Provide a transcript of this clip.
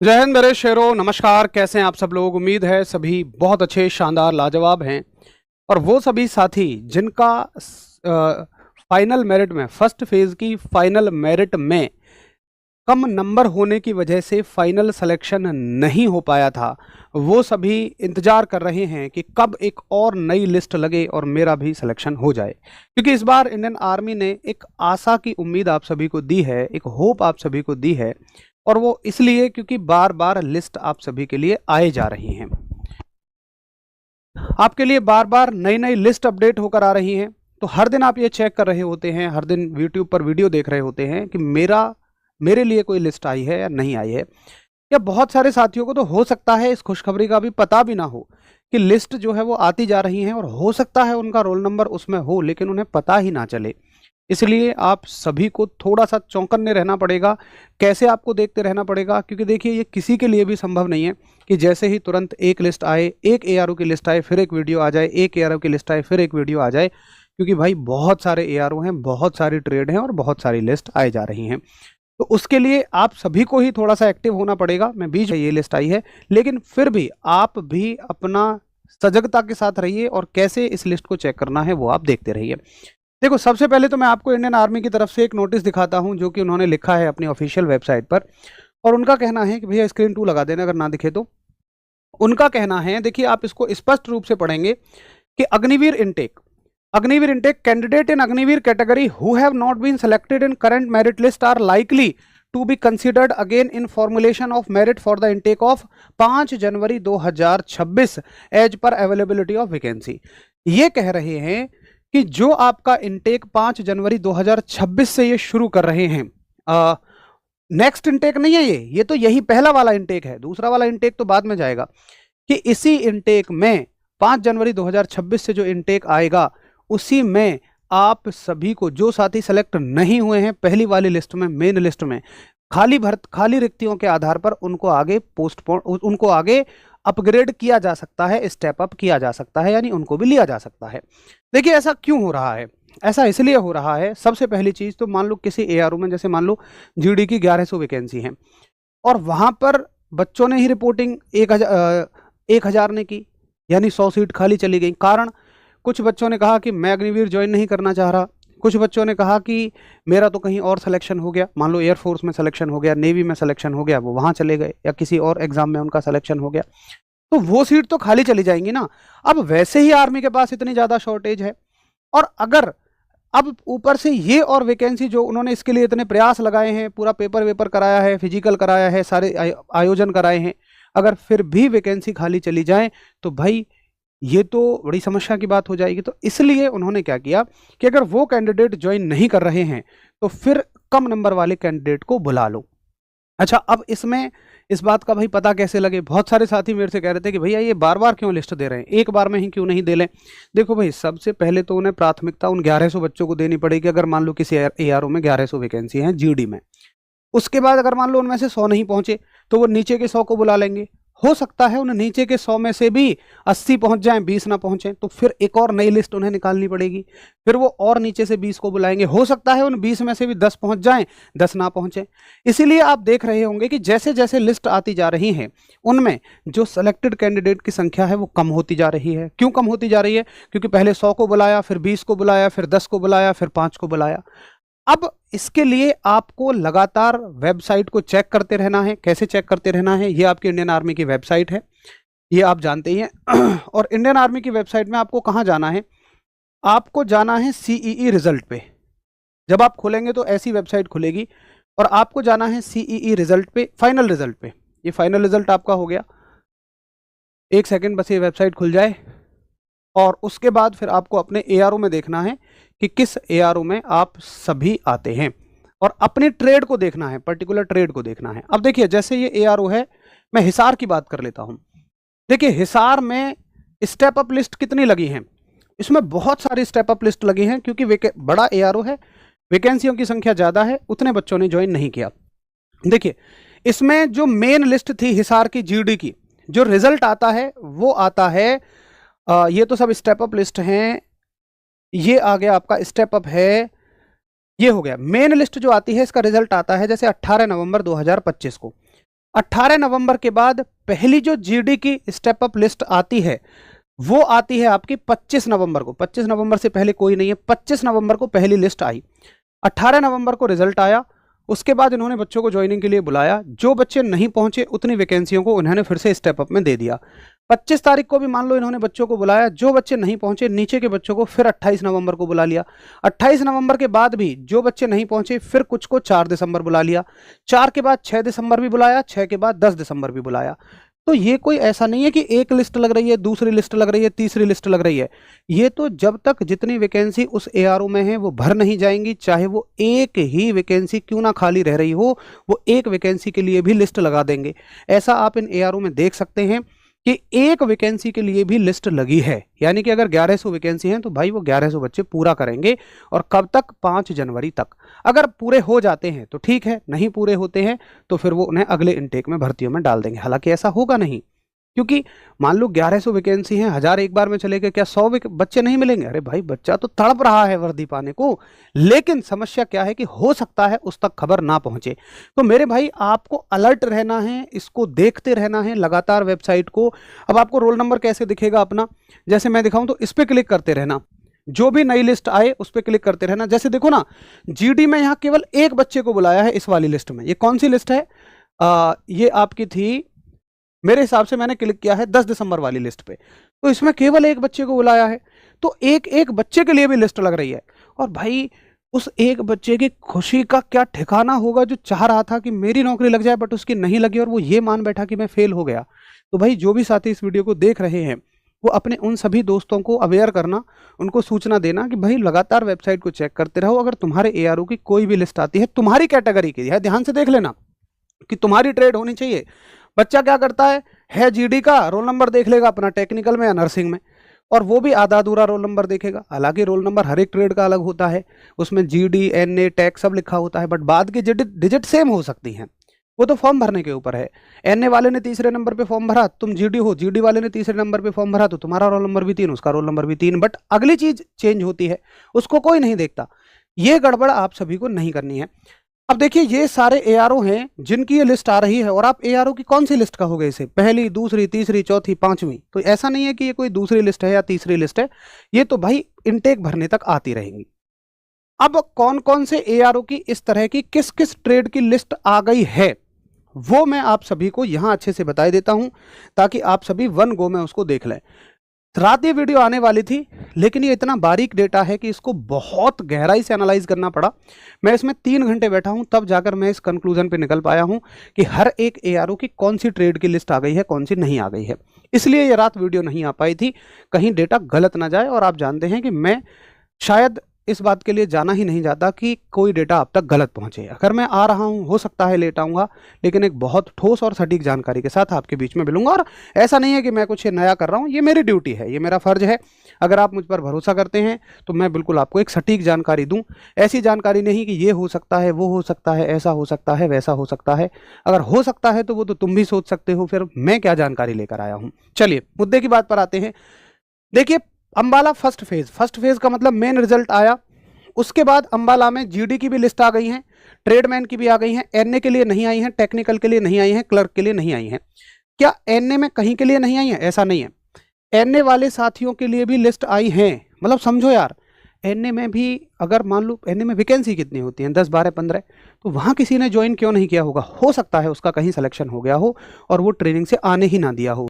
जय हिंद मेरे शेरों, नमस्कार। कैसे हैं आप सब लोग? उम्मीद है सभी बहुत अच्छे, शानदार, लाजवाब हैं। और वो सभी साथी जिनका फाइनल मेरिट में, फर्स्ट फेज की फाइनल मेरिट में कम नंबर होने की वजह से फाइनल सिलेक्शन नहीं हो पाया था, वो सभी इंतजार कर रहे हैं कि कब एक और नई लिस्ट लगे और मेरा भी सिलेक्शन हो जाए। क्योंकि इस बार इंडियन आर्मी ने एक आशा की उम्मीद आप सभी को दी है, एक होप आप सभी को दी है। और वो इसलिए क्योंकि बार बार लिस्ट आप सभी के लिए आए जा रही हैं, आपके लिए बार बार नई नई लिस्ट अपडेट होकर आ रही हैं। तो हर दिन आप ये चेक कर रहे होते हैं, हर दिन यूट्यूब पर वीडियो देख रहे होते हैं कि मेरे लिए कोई लिस्ट आई है या नहीं आई है। या बहुत सारे साथियों को तो हो सकता है इस खुशखबरी का भी पता भी ना हो कि लिस्ट जो है वो आती जा रही है, और हो सकता है उनका रोल नंबर उसमें हो लेकिन उन्हें पता ही ना चले। इसलिए आप सभी को थोड़ा सा चौकन्ने रहना पड़ेगा। कैसे? आपको देखते रहना पड़ेगा, क्योंकि देखिए ये किसी के लिए भी संभव नहीं है कि जैसे ही तुरंत एक लिस्ट आए, एक एआरओ की लिस्ट आए, फिर एक वीडियो आ जाए, एक एआरओ की लिस्ट आए, फिर एक वीडियो आ जाए। क्योंकि भाई बहुत सारे एआरओ हैं, बहुत सारी ट्रेड हैं और बहुत सारी लिस्ट आए जा रही हैं। तो उसके लिए आप सभी को ही थोड़ा सा एक्टिव होना पड़ेगा। मैं बीच में ये लिस्ट आई है, लेकिन फिर भी आप भी अपना सजगता के साथ रहिए और कैसे इस लिस्ट को चेक करना है वो आप देखते रहिए। देखो, सबसे पहले तो मैं आपको इंडियन आर्मी की तरफ से एक नोटिस दिखाता हूं जो कि उन्होंने लिखा है अपनी ऑफिशियल वेबसाइट पर। और उनका कहना है कि भैया स्क्रीन 2 लगा देना अगर ना दिखे तो। उनका कहना है, देखिए आप इसको स्पष्ट रूप से पढ़ेंगे कि Agniveer intake candidate in Agniveer category who have not been selected in current merit list are likely to be considered again in formulation of merit for the intake of 5 January 2026 as per availability of vacancy. ये कह रहे हैं कि जो आपका intake 5 January 2026 से ये शुरू कर रहे हैं, नेक्स्ट इनटेक नहीं है ये तो यही पहला वाला इनटेक है। दूसरा वाला इनटेक तो बाद में जाएगा। कि इसी इनटेक में 5 जनवरी 2026 से जो इनटेक आएगा उसी में आप सभी को, जो साथी सेलेक्ट नहीं हुए हैं पहली वाली लिस्ट में, मेन लिस्ट में, खाली रिक्तियों के आधार पर उनको आगे अपग्रेड किया जा सकता है, स्टेप अप किया जा सकता है, यानी उनको भी लिया जा सकता है। देखिए ऐसा क्यों हो रहा है? ऐसा इसलिए हो रहा है, सबसे पहली चीज तो मान लो किसी एआरओ में, जैसे मान लो जीडी की 1100 वैकेंसी है और वहां पर बच्चों ने ही रिपोर्टिंग 1000 ने की, यानी 100 सीट खाली चली गई। कारण, कुछ बच्चों ने कहा कि मैं अग्निवीर ज्वाइन नहीं करना चाह रहा, कुछ बच्चों ने कहा कि मेरा तो कहीं और सिलेक्शन हो गया, मान लो एयरफोर्स में सिलेक्शन हो गया, नेवी में सिलेक्शन हो गया, वो वहां चले गए, या किसी और एग्जाम में उनका सिलेक्शन हो गया, तो वो सीट तो खाली चली जाएंगी ना। अब वैसे ही आर्मी के पास इतनी ज्यादा शॉर्टेज है, और अगर अब ऊपर से ये और वैकेंसी जो उन्होंने इसके लिए इतने प्रयास लगाए हैं, पूरा पेपर वेपर कराया है, फिजिकल कराया है, सारे आयोजन कराए हैं, अगर फिर भी वैकेंसी खाली चली जाए तो भाई ये तो बड़ी समस्या की बात हो जाएगी। तो इसलिए उन्होंने क्या किया कि अगर वो कैंडिडेट ज्वाइन नहीं कर रहे हैं तो फिर कम नंबर वाले कैंडिडेट को बुला लो। अच्छा, अब इसमें इस बात का भाई पता कैसे लगे? बहुत सारे साथी मेरे से कह रहे थे कि भैया ये बार बार क्यों लिस्ट दे रहे हैं, एक बार में ही क्यों नहीं दे लें? देखो भाई, सबसे पहले तो उन्हें प्राथमिकता उन 1100 बच्चों को देनी पड़ेगी। अगर मान लो किसी एआरओ में 1100 वैकेंसी हैं जीडी में, उसके बाद अगर मान लो उनमें से 100 नहीं पहुंचे तो वो नीचे के 100 को बुला लेंगे। हो सकता है उन नीचे के 100 में से भी 80 पहुंच जाएं, 20 ना पहुंचे, तो फिर एक और नई लिस्ट उन्हें निकालनी पड़ेगी। फिर वो और नीचे से 20 को बुलाएंगे। हो सकता है उन 20 में से भी 10 पहुंच जाएं, 10 ना पहुंचे। इसीलिए आप देख रहे होंगे कि जैसे जैसे लिस्ट आती जा रही है उनमें जो सेलेक्टेड कैंडिडेट की संख्या है वो कम होती जा रही है। क्यों कम होती जा रही है? क्योंकि पहले 100 को बुलाया, फिर 20 को बुलाया, फिर 10 को बुलाया, फिर 5 को बुलाया। अब इसके लिए आपको लगातार वेबसाइट को चेक करते रहना है। कैसे चेक करते रहना है? ये आपकी इंडियन आर्मी की वेबसाइट है, ये आप जानते ही हैं। और इंडियन आर्मी की वेबसाइट में आपको कहाँ जाना है? आपको जाना है सीईई रिजल्ट पे। जब आप खोलेंगे तो ऐसी वेबसाइट खुलेगी और आपको जाना है सीईई रिजल्ट पे, फाइनल रिजल्ट पे। ये फाइनल रिजल्ट आपका हो गया। एक सेकेंड बस ये वेबसाइट खुल जाए और उसके बाद फिर आपको अपने एआरओ में देखना है कि किस एआरओ में आप सभी आते हैं, और अपने ट्रेड को देखना है, पर्टिकुलर ट्रेड को देखना है। अब देखिए, जैसे ये एआरओ है, मैं हिसार की बात कर लेता हूं। देखिए हिसार में स्टेप अप लिस्ट कितनी लगी हैं? इसमें बहुत सारी स्टेप अप लिस्ट लगी हैं, क्योंकि बड़ा एआरओ है, वैकेंसियों की संख्या ज्यादा है, उतने बच्चों ने ज्वाइन नहीं किया। देखिए इसमें जो मेन लिस्ट थी हिसार की जीडी की, जो रिजल्ट आता है वो आता है, ये तो सब स्टेप अप लिस्ट हैं। ये आ गया आपका स्टेप अप है, ये हो गया। मेन लिस्ट जो आती है इसका रिजल्ट आता है जैसे 18 नवंबर 2025 को। 18 नवंबर के बाद पहली जो जीडी की स्टेप अप लिस्ट आती है वो आती है आपकी 25 नवंबर को। 25 नवंबर से पहले कोई नहीं है। 25 नवंबर को पहली लिस्ट आई, 18 नवंबर को रिजल्ट आया। उसके बाद इन्होंने बच्चों को ज्वाइनिंग के लिए बुलाया। जो बच्चे नहीं पहुंचे उतनी वैकेंसियों को उन्होंने फिर से स्टेप अप में दे दिया। 25 तारीख को भी मान लो इन्होंने बच्चों को बुलाया, जो बच्चे नहीं पहुंचे नीचे के बच्चों को फिर 28 नवंबर को बुला लिया। 28 नवंबर के बाद भी जो बच्चे नहीं पहुंचे फिर कुछ को 4 दिसंबर बुला लिया। 4 के बाद 6 दिसंबर भी बुलाया, 6 के बाद 10 दिसंबर भी बुलाया। तो ये कोई ऐसा नहीं है कि एक लिस्ट लग रही है, दूसरी लिस्ट लग रही है, तीसरी लिस्ट लग रही है। ये तो जब तक जितनी वैकेंसी उस एआरओ में है वो भर नहीं जाएंगी, चाहे वो एक ही वैकेंसी क्यों ना खाली रह रही हो, वो एक वैकेंसी के लिए भी लिस्ट लगा देंगे। ऐसा आप इन एआरओ में देख सकते हैं कि एक वैकेंसी के लिए भी लिस्ट लगी है। यानी कि अगर 1100 वैकेंसी हैं तो भाई वो 1100 बच्चे पूरा करेंगे। और कब तक? 5 जनवरी तक। अगर पूरे हो जाते हैं तो ठीक है, नहीं पूरे होते हैं तो फिर वो उन्हें अगले इनटेक में भर्तियों में डाल देंगे। हालांकि ऐसा होगा नहीं, क्योंकि मान लो 1100 वैकेंसी हैं, 1000 एक बार में चले गए, क्या 100 बच्चे नहीं मिलेंगे? अरे भाई बच्चा तो तड़प रहा है वर्दी पाने को। लेकिन समस्या क्या है कि हो सकता है उस तक खबर ना पहुंचे। तो मेरे भाई आपको अलर्ट रहना है, इसको देखते रहना है लगातार वेबसाइट को। अब आपको रोल नंबर कैसे दिखेगा अपना, जैसे मैं दिखाऊं तो इस पर क्लिक करते रहना, जो भी नई लिस्ट आए उस पर क्लिक करते रहना। जैसे देखो ना, जीडी में यहाँ केवल एक बच्चे को बुलाया है इस वाली लिस्ट में। ये कौन सी लिस्ट है? ये आपकी थी, मेरे हिसाब से मैंने क्लिक किया है 10 दिसंबर वाली लिस्ट पे, तो इसमें केवल एक बच्चे को बुलाया है। तो एक एक बच्चे के लिए भी लिस्ट लग रही है। और भाई उस एक बच्चे की खुशी का क्या ठिकाना होगा जो चाह रहा था कि मेरी नौकरी लग जाए, बट उसकी नहीं लगी और वो ये मान बैठा कि मैं फेल हो गया। तो भाई जो भी साथी इस वीडियो को देख रहे हैं वो अपने उन सभी दोस्तों को अवेयर करना, उनको सूचना देना कि भाई लगातार वेबसाइट को चेक करते रहो। अगर तुम्हारे एआरओ की कोई भी लिस्ट आती है तुम्हारी कैटेगरी की है, ध्यान से देख लेना कि तुम्हारी ट्रेड होनी चाहिए। बच्चा क्या करता है जीडी का, रोल नंबर देख लेगा अपना टेक्निकल में या नर्सिंग में, और वो भी आधा अधूरा रोल नंबर देखेगा। हालांकि रोल नंबर हर एक ट्रेड का अलग होता है, उसमें जीडी, एनए, टैग सब लिखा होता है, बट बाद की डिजिट सेम हो सकती हैं। वो तो फॉर्म भरने के ऊपर है। एनए वाले ने तीसरे नंबर पे फॉर्म भरा, तुम जीडी हो, जीडी वाले ने तीसरे नंबर पे फॉर्म भरा, तो तुम्हारा रोल नंबर भी 3, उसका रोल नंबर भी 3, बट अगली चीज चेंज होती है, उसको कोई नहीं देखता। ये गड़बड़ आप सभी को नहीं करनी है। अब देखिए ये सारे एआरओ हैं जिनकी ये लिस्ट आ रही है, और आप एआरओ की कौन सी लिस्ट कहोगे इसे? पहली, दूसरी, तीसरी, चौथी, पांचवी? तो ऐसा नहीं है कि ये कोई दूसरी लिस्ट है या तीसरी लिस्ट है, ये तो भाई इनटेक भरने तक आती रहेंगी। अब कौन कौन से एआरओ की इस तरह की किस किस ट्रेड की लिस्ट आ गई है वो मैं आप सभी को यहां अच्छे से बता देता हूं, ताकि आप सभी वन गो में उसको देख लें। रात ये वीडियो आने वाली थी, लेकिन ये इतना बारीक डेटा है कि इसको बहुत गहराई से एनालाइज करना पड़ा। मैं इसमें 3 घंटे बैठा हूं, तब जाकर मैं इस कंक्लूजन पे निकल पाया हूं कि हर एक एआरओ की कौन सी ट्रेड की लिस्ट आ गई है, कौन सी नहीं आ गई है। इसलिए ये रात वीडियो नहीं आ पाई थी, कहीं डेटा गलत ना जाए। और आप जानते हैं कि मैं शायद इस बात के लिए जाना ही नहीं चाहता कि कोई डेटा आप तक गलत पहुंचे। अगर मैं आ रहा हूं, हो सकता है लेट आऊंगा, लेकिन एक बहुत ठोस और सटीक जानकारी के साथ आपके बीच में मिलूंगा। और ऐसा नहीं है कि मैं कुछ नया कर रहा हूं, ये मेरी ड्यूटी है, ये मेरा फर्ज है। अगर आप मुझ पर भरोसा करते हैं तो मैं बिल्कुल आपको एक सटीक जानकारी दूं, ऐसी जानकारी नहीं कि ये हो सकता है, वो हो सकता है, ऐसा हो सकता है, वैसा हो सकता है। अगर हो सकता है तो वो तो तुम भी सोच सकते हो, फिर मैं क्या जानकारी लेकर आया हूं। चलिए मुद्दे की बात पर आते हैं। देखिए अंबाला फर्स्ट फेज का मतलब मेन रिजल्ट आया। उसके बाद अंबाला में जीडी की भी लिस्ट आ गई है, ट्रेडमैन की भी आ गई है, एनए के लिए नहीं आई है, टेक्निकल के लिए नहीं आई है, क्लर्क के लिए नहीं आई है। क्या एनए में कहीं के लिए नहीं आई है? ऐसा नहीं है। एनए वाले साथियों के लिए भी लिस्ट आई है। मतलब समझो यार, एनए में भी अगर मान लो एनए में वैकेंसी कितनी होती है, 10, 12, 15, तो वहां किसी ने ज्वाइन क्यों नहीं किया होगा? हो सकता है उसका कहीं सिलेक्शन हो गया हो और वो ट्रेनिंग से आने ही ना दिया हो।